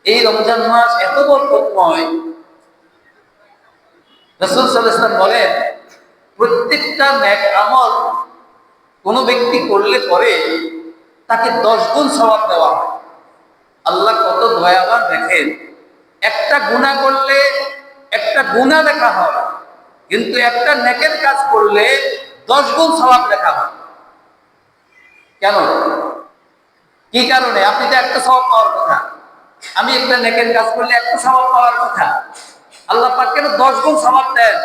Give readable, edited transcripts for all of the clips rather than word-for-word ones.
এই রমজান মাস এত বরকতময়। রাসূল সাল্লাল্লাহু আলাইহি ওয়াসাল্লাম বলেন, প্রত্যেকটা নেক আমল কোন ব্যক্তি করলে পরে তাকে 10 গুণ সওয়াব দেওয়া হয়। আল্লাহ কত দয়াবান দেখেন, একটা গুনাহ করলে একটা গুনাহ লেখা হয়, কিন্তু একটা নেকের কাজ করলে 10 গুণ সওয়াব লেখা হয়। কেন? কি কারণে? আপনি তো একটা সওয়াব পাওয়ার কথা, আমি একটা নেকের কাজ করলে একটা সওয়াব পাওয়ার কথা, আল্লাহ পাক কেন 10 গুণ সওয়াব দেন?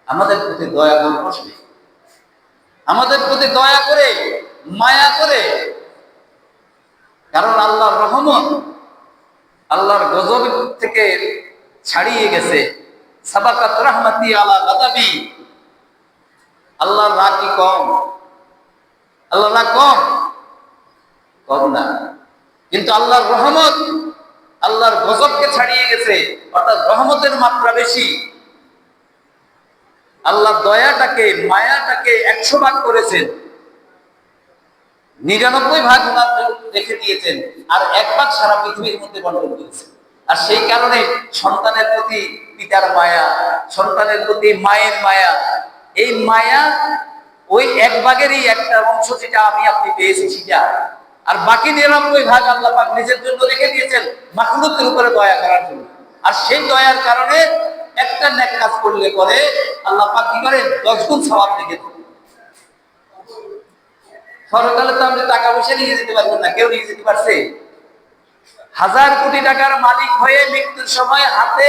আমাদের প্রতি দয়া করে বসে, আমাদের প্রতি দয়া করে, মায়া করে। কারণ আল্লাহর রহমত আল্লাহর গজব থেকে ছাড়িয়ে গেছে। সাবাকাত রাহমাতি আলা গাদাবি। আল্লাহর রাগ কি কম? আল্লাহর রাগ কম? কম না। কিন্তু আল্লাহর রহমত আল্লাহর গজবকে ছাড়িয়ে গেছে, অর্থাৎ রহমতের মাত্রা বেশি। আল্লাহ দয়াটাকে, মায়াটাকে 100 ভাগ করেছেন, 99 ভাগ ওনার রেখে দিয়েছেন, আর 1 ভাগ সারা পৃথিবীর মধ্যে বন্টন করেছেন। আর সেই কারণে সন্তানের প্রতি পিতার মায়া, সন্তানের প্রতি মায়ের মায়া, এই মায়া ওই 1 ভাগেরই একটা অংশ, যেটা আমি আপনি পেয়েছি সেটা। আর বাকি 99 ভাগ আল্লাহ পাক নিজের জন্য রেখে দিয়েছেন, মাখলুকের উপরে দয়া করার জন্য। আর সেই দয়ার কারণে একটা নেক কাজ করলে পরে আল্লাহ পাক কি করেন? 10 গুণ সওয়াব রেখে দেন। পরকালে তো আমরা টাকা পয়সা নিয়ে যেতে পারবো না, কেউ নিয়ে যেতে পারছে? 1000 কোটি টাকার মালিক হয়ে মৃত্যুর সময় হাতে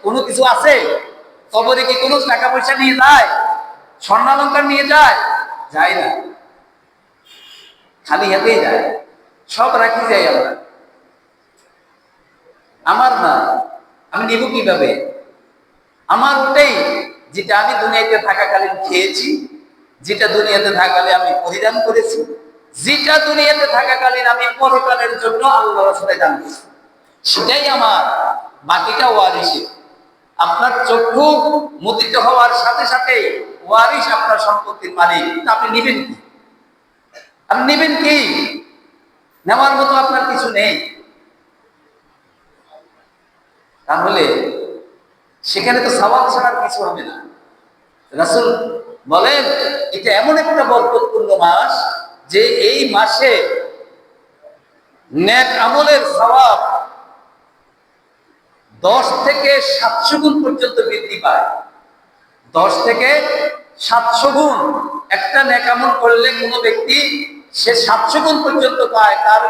কোনো কিছু আছে? কবরে কি কোনো টাকা পয়সা নিয়ে যায়? স্বর্ণালঙ্কার নিয়ে যায়? যায় না, খালি হাতেই যায়। সব রাখি যাই আমরা। আমার না, আমি নিব কিভাবে? আমার ওটাই যেটা আমি দুনিয়াতে থাকাকালীন খেয়েছি, যেটা দুনিয়াতে থাকাকালীন আমি পরিধান করেছি, যেটা দুনিয়াতে থাকাকালীন আমি পরকালের জন্য আল্লাহর রাস্তায় দান করেছি, সেটাই আমার। বাকিটা ওয়ারিসে। আপনার চক্ষু মুদিত হওয়ার সাথে সাথে ওয়ারিস আপনার সম্পত্তির মালিক। আপনি নেবেন কি? আপনি নেবেন কি? নেওয়ার মতো আপনার কিছু নেই। তাহলে সেখানে তো সওয়াব ছাড়ার কিছু হবে না। রাসূল বলেন, এটা এমন একটা বরকতপূর্ণ মাস যে এই মাসে নেক আমলের সওয়াব 10 থেকে 700 গুণ পর্যন্ত বৃদ্ধি পায়। 10 থেকে 700 গুণ। একটা নেক আমল করলে কোনো ব্যক্তি সে 700 গুণ পর্যন্ত পায়, তার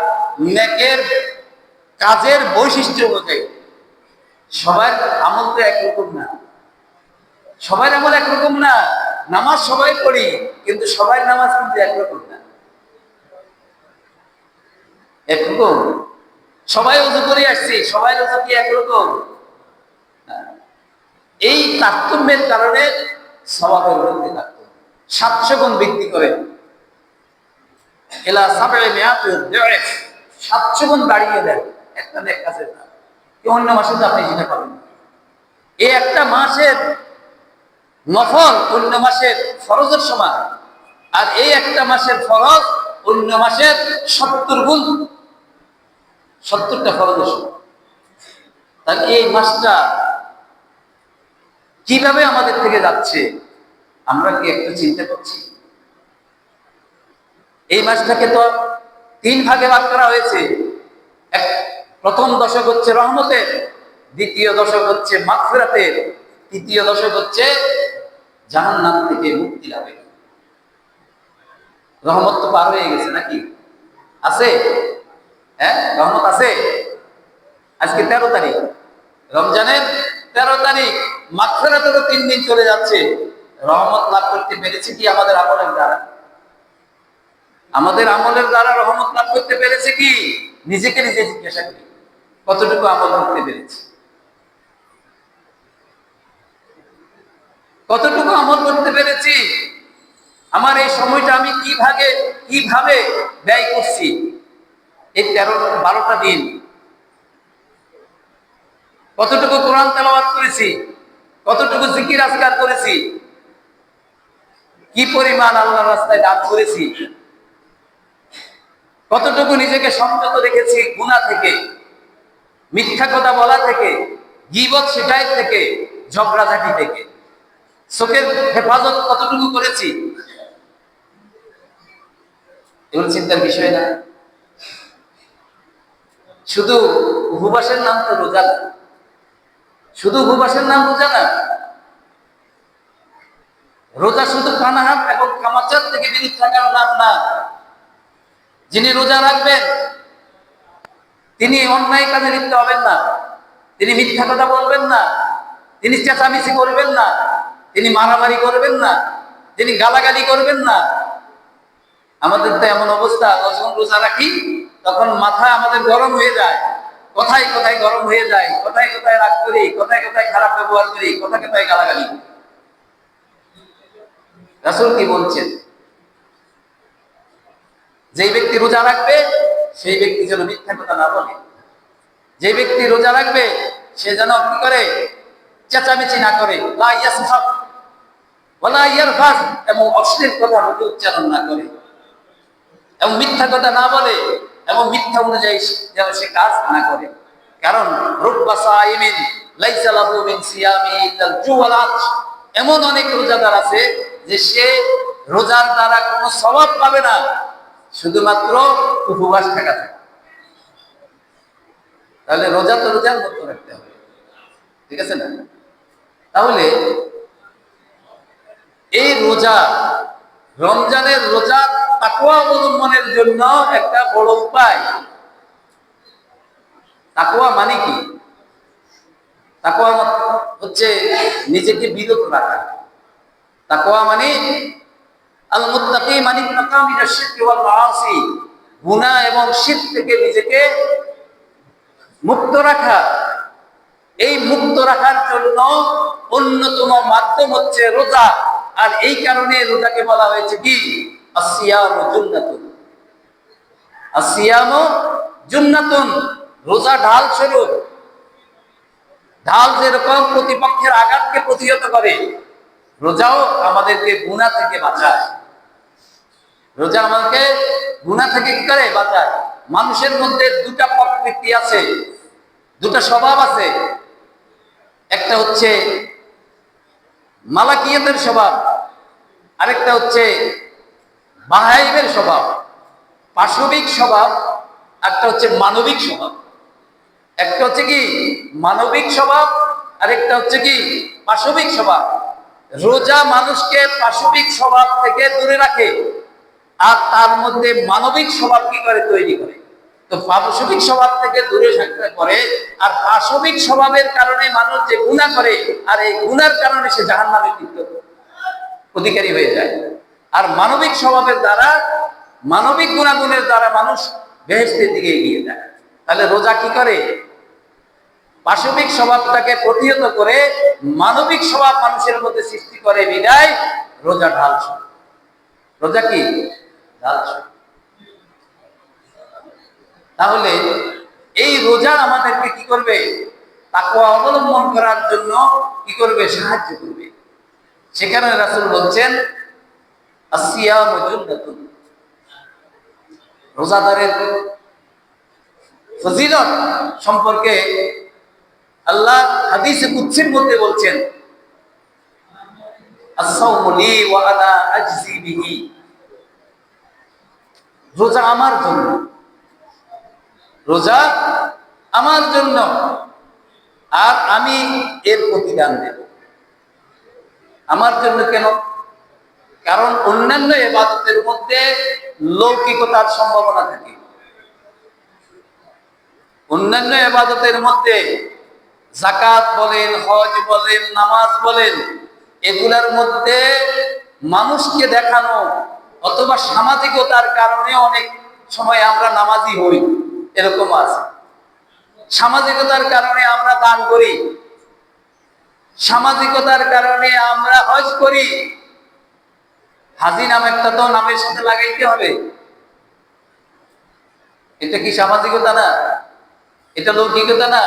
নেকের কাজের বৈশিষ্ট্য অনুযায়ী। সবার আমল তো একরকম না, সবার আমল একরকম না। নামাজ সবাই পড়ি, কিন্তু সবার নামাজ কিন্তু একরকম না, একরকম। সবাই ওযু করে আসছি, সবাই ওযু কি একরকম? এই তারতম্যের কারণে সওয়াবের মধ্যে তারতম্য। 700 গুণ বৃদ্ধি করে, এলা 700 গুণ বাড়িয়ে দেন একটা নেক কাজের নাম। অন্য মাসে তো আপনি যেটা পাবেন, এই একটা মাসের নফল অন্য মাসের ফরজের সমান, আর এই একটা মাসের ফরজ অন্য মাসের 70 গুণ, 70টা ফরজের সমান। তাহলে এই মাসটা কিভাবে আমাদের থেকে যাচ্ছে আমরা কি একটু চিন্তা করছি? এই মাসটাকে তো 3 ভাগে ভাগ করা হয়েছে। প্রথম দশক হচ্ছে রহমতের, দ্বিতীয় দশক হচ্ছে মাগফিরাতের, তৃতীয় দশক হচ্ছে জাহান্নাম থেকে মুক্তি লাভের। রহমত তো পার হয়ে গেছে নাকি? আছে? হ্যাঁ, রহমত আছে। আজকে 13 তারিখ, রমজানের 13 তারিখ। মাগফিরাতেরও 3 দিন চলে যাচ্ছে। রহমত লাভ করতে পেরেছি কি আমাদের আমলের দ্বারা? আমাদের আমলের দ্বারা রহমত লাভ করতে পেরেছে কি? নিজেকে নিজে জিজ্ঞাসা করি, কতটুকু আমল করতে পেরেছি? কতটুকু আমল করতে পেরেছি? আমার এই সময়টা আমি কিভাবে ব্যয় করছি? এই 12টা দিন কতটুকু কোরআন তেলাওয়াত করেছি? কতটুকু জিকির আজকার করেছি? কি পরিমাণ আল্লাহর রাস্তায় দান করেছি? কতটুকু নিজেকে সংযত রেখেছি গুনাহ থেকে? মিথ্যা কথা বলা থেকে, গীবত শিকায়ত থেকে, ঝগড়াঝাটি থেকে। চোখের হেফাজত কতটুকু করেছি এগুলো চিন্তার বিষয় না। শুধু উপবাসের নাম তো রোজা না, শুধু উপবাসের নাম রোজা না। রোজা শুধু পানাহার এবং কামাচার থেকে বিরত থাকার নাম না। যিনি রোজা রাখবেন তিনি অন্যায় কাজে লিপ্ত হবেন না, তিনি মিথ্যা কথা বলবেন না, তিনি চেঁচামেচি করবেন না, তিনি মারামারি করবেন না, তিনি গালাগালি করবেন না। আমাদের তো এমন অবস্থা, যখন রোজা রাখি তখন মাথা আমাদের গরম হয়ে যায়, কথায় কথায় গরম হয়ে যায়, কথায় কথায় রাগ করি, কথায় কথায় খারাপ ব্যবহার করি, কথায় কথায় গালাগালি করি। রাসূল কি বলছেন? যেই ব্যক্তি রোজা রাখবে সেই ব্যক্তি যেন মিথ্যা কথা না বলে, যে ব্যক্তি রোজা রাখবে সে যেন কি করে, চেঁচামেচি না করে, লা ইয়াসখাব ওয়ালা ইয়ারফাস, এবং অশ্লীল কথা মুখে উচ্চারণ না করে, এবং মিথ্যা কথা না বলে, এবং মিথ্যা অনুযায়ী যেন সে কাজ না করে। কারণ রুব্বা সাইমিন লাইসা লাহু মিন সিয়ামি ইল্লাল জু ওয়াল আতশ, এমন অনেক রোজাদার আছে যে সে রোজার দ্বারা কোনো সওয়াব পাবে না, শুধুমাত্র উপবাস থাকা থাকে। তাহলে রোজা তো রোজার মতো রাখতে হবে, ঠিক আছে না? তাহলে এই রোজা, রমজানের রোজা তাকওয়া অবলম্বনের জন্য একটা বড় উপায়। তাকওয়া মানে কি? তাকওয়া হচ্ছে নিজেকে বিরত রাখা। তাকওয়া মানে আল মুত্তাকি মানে তাকা মিনাশ শিরকি ওয়াল মাআসি, গুনাহ এবং শিরক থেকে নিজেকে মুক্ত রাখা। এই মুক্ত রাখার জন্য অন্যতম মাধ্যম হচ্ছে রোজা। আর এই কারণে রোজাকে বলা হয়েছে কি? আসিয়ামু জুন্নাতুন। আসিয়ামু জুন্নাতুন, রোজা ঢাল স্বরূপ। ঢাল যেরকম প্রতিপক্ষের আঘাতকে প্রতিহত করে, রোজাও আমাদেরকে গুনাহ থেকে বাঁচায়। রোজা আমাদেরকে গুনাহ থেকে কি করে? বাঁচায়। মানুষের মধ্যে দুটা প্রকৃতি আছে, দুটা স্বভাব আছে। একটা হচ্ছে মালাকিয়াতের স্বভাব, আরেকটা হচ্ছে বাহাইবের স্বভাব, পাশবিক স্বভাব, একটা হচ্ছে মানবিক স্বভাব। একটা হচ্ছে কি মানবিক স্বভাব, আরেকটা হচ্ছে কি পাশবিক স্বভাব। রোজা মানুষকে পাশবিক স্বভাব থেকে দূরে রাখে, আর তার মধ্যে মানবিক স্বভাব কি করে? তৈরি করে। তো পাশবিক স্বভাব থেকে দূরে থাকতে করে, আর পাশবিক স্বভাবের কারণে মানুষ যে গুনাহ করে, আর এই গুনার কারণে সে জাহান্নামের অধিকারী হয়ে যায়। আর মানবিক স্বভাবের দ্বারা, মানবিক গুণাগুণের দ্বারা মানুষ বেহেশতের দিকে এগিয়ে যায়। তাহলে রোজা কি করে? পাশবিক স্বভাবটাকে প্রতিহত করে মানবিক স্বভাব মানুষের মধ্যে সৃষ্টি করে। বিদায় রোজা ঢাল স্বরূপ। রোজা কি? ঢাল স্বরূপ। তাহলে এই রোজা আমাদেরকে কি করবে? তাকওয়া অবলম্বন করার জন্য কি করবে? সাহায্য করবে। সেখানে রাসূল বলছেন আসিয়ামু জুন্নাতুন, রোজাদারের ফজিলত সম্পর্কে আল্লাহ হাদিসে কুদসির মধ্যে বলছেন আস-সাওমু লি ওয়া আনা আজজি বিহি, রোজা আমার জন্য, রোজা আমার জন্য, আর আমি এর প্রতিদান দেব। আমার জন্য কেন? কারণ অন্যান্য ইবাদতের মধ্যে লৌকিকতার সম্ভাবনা থাকে। অন্যান্য ইবাদতের মধ্যে যাকাত বলেন, হজ বলেন, নামাজ বলেন, এগুলার মধ্যে মানুষকে দেখানো অথবা সামাজিকতার কারণে অনেক সময় আমরা নামাজি হই, এরকম আছে। সামাজিকতার কারণে আমরা দান করি, সামাজিকতার কারণে আমরা হজ করি। হাজি নাম একটা তো নামের সাথে লাগাইতে হবে। এটা কি সামাজিকতা না? এটা লৌকিকতা না?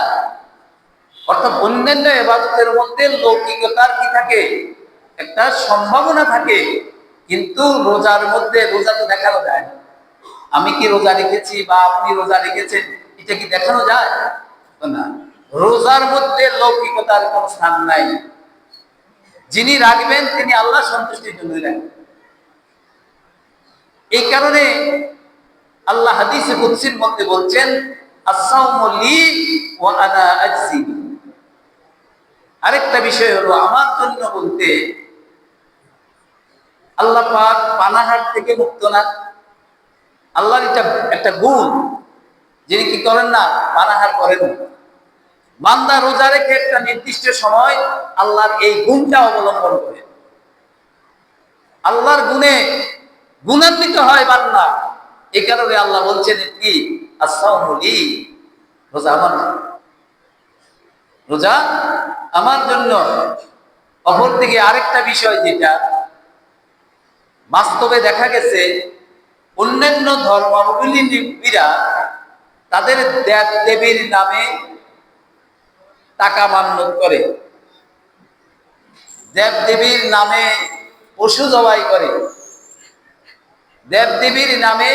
অর্থাৎ অন্যান্য ইবাদতের মধ্যে লৌকিকতার কি থাকে? একটা সম্ভাবনা থাকে। কিন্তু রোজার মধ্যে রোজা তো দেখানো যায় না। আমি কি রোজা রেখেছি বা আপনি রোজা রেখেছেন, এটা কি দেখানো যায়? না, রোজার মধ্যে লৌকিকতার কোন স্থান নাই। যিনি রাখবেন তিনি আল্লাহ সন্তুষ্টির জন্য রাখবেন। এই কারণে আল্লাহ হাদিসে কুদসির মধ্যে বলছেন, আস-সাওমু লি ওয়া আনা আজজি। আরেকটা বিষয় হলো আমার জন্য বলতে আল্লাহ পাক পানাহার থেকে মুক্ত না। আল্লাহর এটা একটা গুণ, যিনি কি করেন না, পানাহার করেন না। বান্দা রোজা রেখে একটা নির্দিষ্ট সময় আল্লাহর এই গুণটা অবলম্বন করে। আল্লাহর গুণে গুণান্বিত হয় বান্দা। এই কারণে আল্লাহ বলছেন কি, আস-সাওমু লি, রোজা আমার, রোজা আমার জন্য। অপরদিকে আরেকটা বিষয় যেটা বাস্তবে দেখা গেছে, অন্যান্য ধর্মাবলম্বীরা তাদের দেব দেবীর নামে টাকা মান্যত করে, দেব দেবীর নামে পশু জবাই করে, দেব দেবীর নামে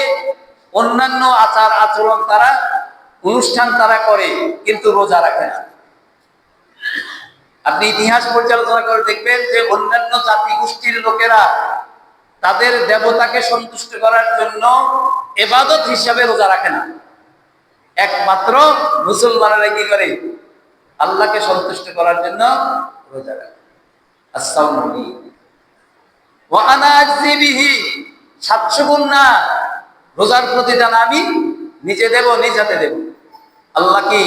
অন্যান্য আচার আচরণ তারা, অনুষ্ঠান তারা করে, কিন্তু রোজা রাখে না। আপনি ইতিহাস পর্যালোচনা করে দেখবেন যে অন্যান্য জাতি গোষ্ঠীর লোকেরা তাদের দেবতাকে সন্তুষ্ট করার জন্য ইবাদত হিসাবে রোজা রাখে না। একমাত্র মুসলমানেরা কি করে, আল্লাহকে সন্তুষ্ট করার জন্য রোজা রাখে। আস-সাওমু লি ওয়া আনা আজজি বিহি, 700 গুণ না, রোজার প্রতিদান আমি নিজে দেব, নিজ হাতে দেব। আল্লাহ কি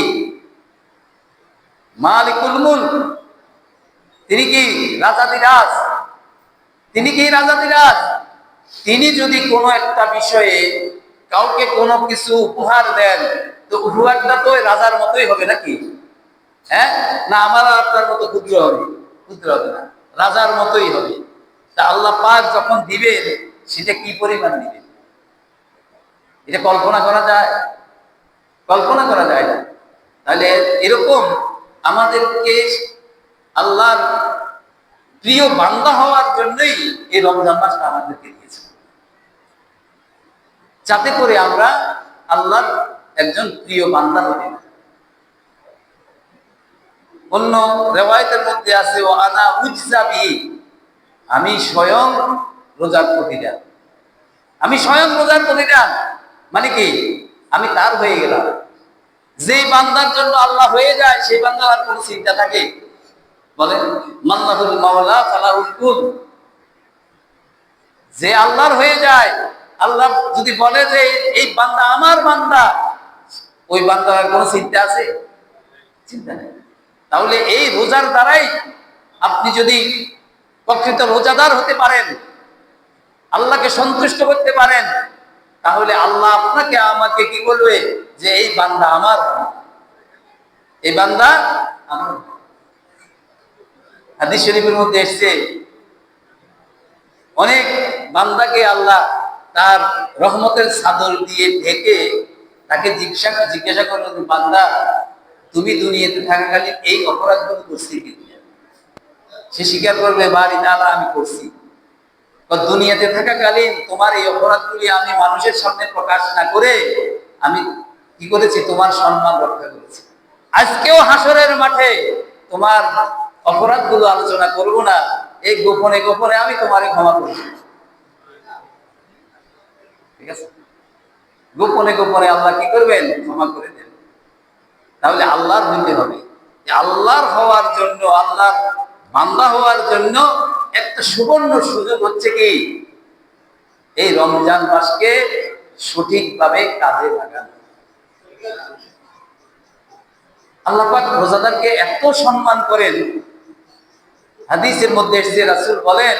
মালিকুল মুলক, তিনি কি রাজাধিরাজ, তিনি কি রাজাধিরাজ। তিনি যদি কোনো একটা বিষয়ে কাউকে কোনো কিছু উপহার দেন, তো উপহারটা তো রাজার মতোই হবে নাকি? হ্যাঁ না, আমার আপনার মতো ক্ষুদ্র হবে? ক্ষুদ্র হবে না, রাজার মতোই হবে। তা আল্লাহ পাক যখন দিবেন, সেটা কি পরিমাণ দিবেন, এটা কল্পনা করা যায়? কল্পনা করা যায় না। তাহলে এরকম আমাদেরকে আল্লাহর প্রিয় বান্দা হওয়ার জন্যই এই রমজান মাসটা আমাদেরকে দিয়েছে, যাতে করে আমরা আল্লাহর একজন প্রিয় বান্দা হতে পারি। অন্য রিওয়ায়াতের মধ্যে আছে, ও আনা উজজা বিহি, আমি স্বয়ং রোজার প্রতিদান, আমি স্বয়ং রোজার প্রতিদান। মানে কি, আমি তার হয়ে গেলাম। যেই বান্দার জন্য আল্লাহ হয়ে যায়, সেই বান্দার আর কোনো চিন্তা থাকে? বলেন, মাল্লাহুল মাওলা ফালাহুল কুল। যে আল্লাহর হয়ে যায়, আল্লাহ যদি বলে যে এই বান্দা আমার বান্দা, ওই বান্দার আর কোনো চিন্তা আছে? চিন্তা নেই। তাহলে এই রোজার দ্বারাই আপনি যদি প্রকৃত রোজাদার হতে পারেন, আল্লাহকে সন্তুষ্ট করতে পারেন, তাহলে আল্লাহ আপনাকে আমাকে কি বলবে, যে এই বান্দা আমার, এই বান্দা আমার। হাদিস শরীফের মধ্যে এসেছে, অনেক বান্দাকে আল্লাহ তার রহমতের চাদর দিয়ে ঢেকে তাকে জিজ্ঞাসা করলো, বান্দা তুমি দুনিয়াতে থাকাকালীন এই অপরাধগুলো করছি কিনা? সে স্বীকার করবে, বাড়ি না, আমি করছি। দুনিয়াতে থাকাকালীন তোমার এই অপরাধগুলি আমি মানুষের সামনে প্রকাশ না করে আমি কি করেছি, তোমার সম্মান রক্ষা করেছি। আজকেও হাসরের মাঠে তোমার অপরাধগুলো আলোচনা করব না, এই গোপনে গোপনে আমি তোমারে ক্ষমা করব। ঠিক আছে, গোপনে গোপনে আল্লাহ কি করবেন, ক্ষমা করে দেবেন। তাহলে আল্লাহর হইতে হবে। আল্লাহর হওয়ার জন্য, আল্লাহর বান্দা হওয়ার জন্য একটা সুবর্ণ সুযোগ হচ্ছে কি, এই রমজান মাসকে সঠিকভাবে কাজে লাগানো। আল্লাহ পাক রোজাদারকে এত সম্মান করেন, হাদিসের মধ্যে এসেছে, রাসূল বলেন,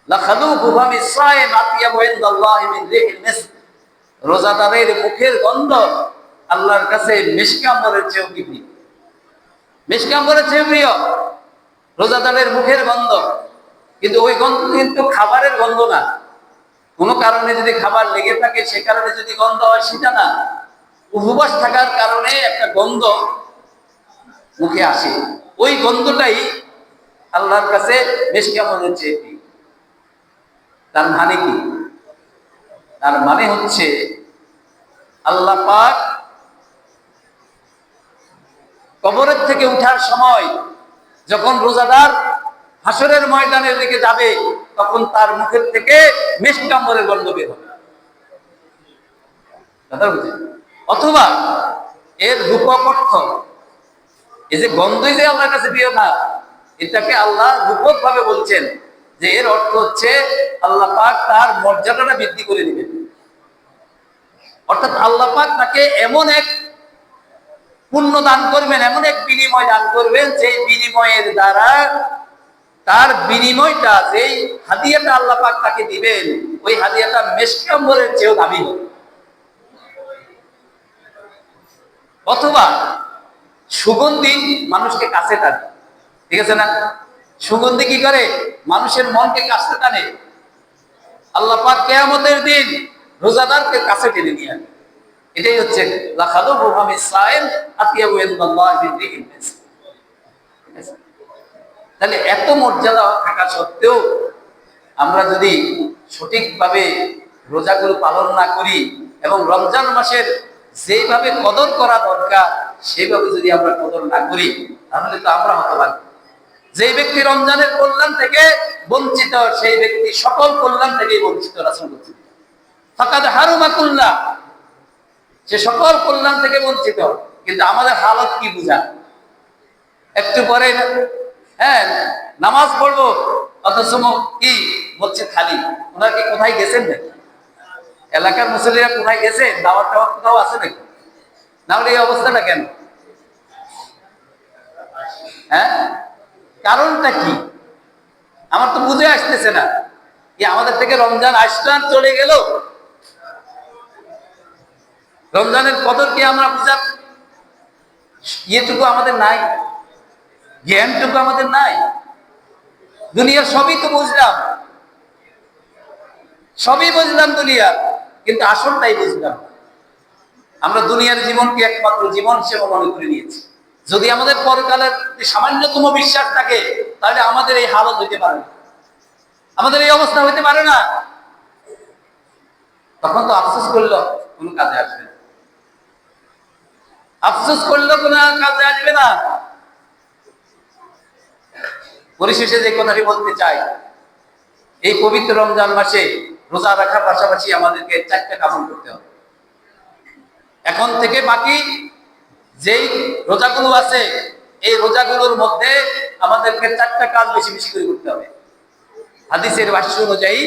লাখালুফু ফামিস সাইম আতিয়াবু ইনদাল্লাহি মিন রিহিল মিস্ক, রোজাদারের মুখের গন্ধ আল্লাহর কাছে মিশক আম্বরের চেয়েও কি প্রিয়। মিশক আম্বরের চেয়েও প্রিয় রোজাদারের মুখের গন্ধ। কিন্তু ওই গন্ধ কিন্তু খাবারের গন্ধ না। কোনো কারণে যদি খাবার লেগে থাকে, সে কারণে যদি গন্ধ হয়, সেটা না। উপবাস থাকার কারণে একটা গন্ধ মুখে আসে, ওই গন্ধটাই আল্লাহর কাছে মিশক আম্বরের চেয়ে প্রিয়। তার মানে কি? তার মানে হচ্ছে আল্লাহ পাক কবরের থেকে উঠার সময় যখন রোজাদার হাসরের ময়দানের দিকে যাবে, তখন তার মুখের থেকে মিষ্টাম্বরের গন্ধ বের হবে। কথা বুঝছেন? অথবা এর রূপক অর্থ, এই যে গন্ধই যে আল্লাহর কাছে প্রিয় না, এটাকে আল্লাহ রূপক ভাবে বলছেন যে এর অর্থ হচ্ছে আল্লাহ পাক তার মর্যাদাটা বৃদ্ধি করে দিবেন। অর্থাৎ আল্লাহ পাক তাকে এমন এক পুণ্য দান করবেন, এমন এক বিনিময় দান করবেন, যে বিনিময়ের দ্বারা তার বিনিময়টা, যেই হাদিয়াটা আল্লাহ পাক তাকে দিবেন, ওই হাদিয়াটা মেশকাম্বরের চেয়েও দামি হবে। অথবা সুগন্ধি মানুষকে কাছে টানে, ঠিক আছে না? সুগন্ধি কি করে? মানুষের মনকে কাছে টানে। আল্লাহ পাক কিয়ামতের দিন রোজাদারকে কাছে টেনে নিয়ে আসে। এটাই হচ্ছে লাখালুহু ফামিস সাইম আতিয়াবু ইনদাল্লাহি মিন রিহিল মিস্ক। তাহলে এত মর্যাদা থাকা সত্ত্বেও আমরা যদি সঠিকভাবে রোজাগুলো পালন না করি এবং রমজান মাসের যেভাবে কদর করা দরকার সেইভাবে যদি আমরা কদর না করি, তাহলে তো আমরা হতভাগ্য। যে ব্যক্তি রমজানের কল্যাণ থেকে বঞ্চিত, সেই ব্যক্তি সকল কল্যাণ থেকেই বঞ্চিত। রাসূল বলেছেন ফাকাদ হারুমা কুল্লাহ, সে সকল কল্যাণ থেকে বঞ্চিত। কিন্তু আমাদের হালত কি বুঝা? একটু পরে নামাজ পড়বো, অথচ কি বলছে খালি। ওনার কি কোথায় গেছেন নাকি? এলাকার মুসল্লিরা কোথায় গেছে? দাওয়াত টাওয়াত কোথাও আছে নাকি? না হলে এই অবস্থাটা কেন? কারণটা কি আমার তো বুঝে আসতেছে না। কি আমাদের থেকে রমজান আসলাম চলে গেল, রমজানের কদর কি আমরা বুঝার ইয়েটুকু আমাদের নাই, জ্ঞানটুকু আমাদের নাই। দুনিয়ার সবই তো বুঝলাম, সবই বুঝলাম দুনিয়ার, কিন্তু আসলটাই বুঝলাম। আমরা দুনিয়ার জীবনকে একমাত্র জীবন হিসেবে মনে করে নিয়েছি। যদি আমাদের পরকালের সামান্যতম বিশ্বাস থাকে, তাহলে আমাদের এই হালত হইতে পারে না, আমাদের এই অবস্থা হইতে পারে না। তখন তো আফসোস করলো কোনো কাজে আসবে না, আফসোস করলো কোনো কাজে আসবে না। পরিশেষে যে কথাটি বলতে চাই, এই পবিত্র রমজান মাসে রোজা রাখার পাশাপাশি আমাদেরকে 4টা কাজ করতে হবে। এখন থেকে বাকি যেই রোজাগুলো আছে, এই রোজাগুলোর মধ্যে আমাদেরকে 4টা কাজ বেশি বেশি করে করতে হবে। হাদিসের ভাষ্য অনুযায়ী